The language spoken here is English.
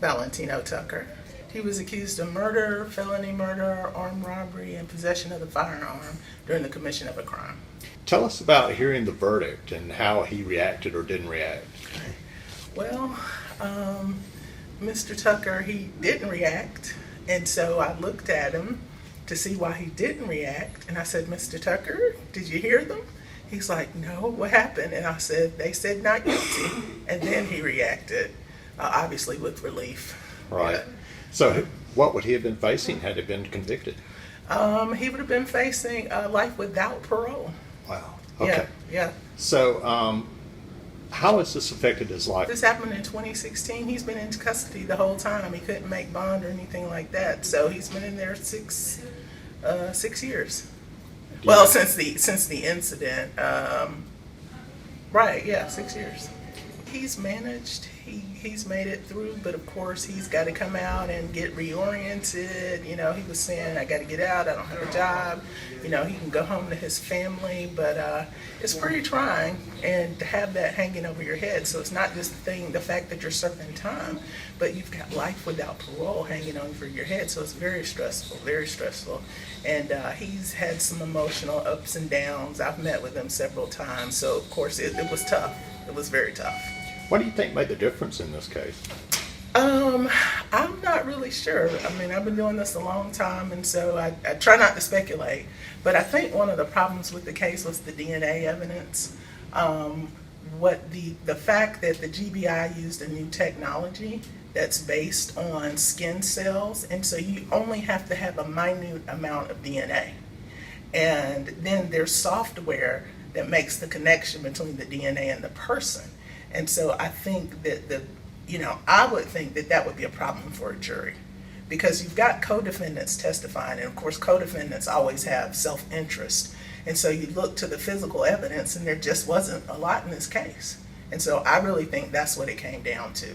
Valintino Tucker. He was accused of murder, felony murder, armed robbery, and possession of the firearm during the commission of a crime. Tell us about hearing the verdict and how he reacted or didn't react. Well, Mr. Tucker, he didn't react, and so I looked at him to see why he didn't react, and I said, "Mr. Tucker, did you hear them?" He's like, "No, what happened?" And I said, "They said not guilty," and then he reacted, obviously with relief. Right. Yeah. So what would he have been facing had he been convicted? He would have been facing life without parole. Wow. Okay. Yeah. So how has this affected his life? This happened in 2016. He's been in custody the whole time. He couldn't make bond or anything like that. So he's been in there 6 years. Well, since the incident, right? Yeah, 6 years. He's managed. He's made it through, but of course he's got to come out and get reoriented. You know, he was saying, "I got to get out. I don't have a job." You know, he can go home to his family, but it's pretty trying, and to have that hanging over your head. So it's not just the fact that you're serving time, but you've got life without parole hanging over your head. So it's very stressful, very stressful. And he's had some emotional ups and downs. I've met with him several times, so of course it was tough. It was very tough. What do you think made the difference in this case? I'm not really sure. I mean, I've been doing this a long time, and so I try not to speculate. But I think one of the problems with the case was the DNA evidence. The fact that the GBI used a new technology that's based on skin cells, and so you only have to have a minute amount of DNA. And then there's software that makes the connection between the DNA and the person. And so I think that I would think that would be a problem for a jury, because you've got co-defendants testifying, and of course co-defendants always have self-interest. And so you look to the physical evidence, and there just wasn't a lot in this case. And so I really think that's what it came down to.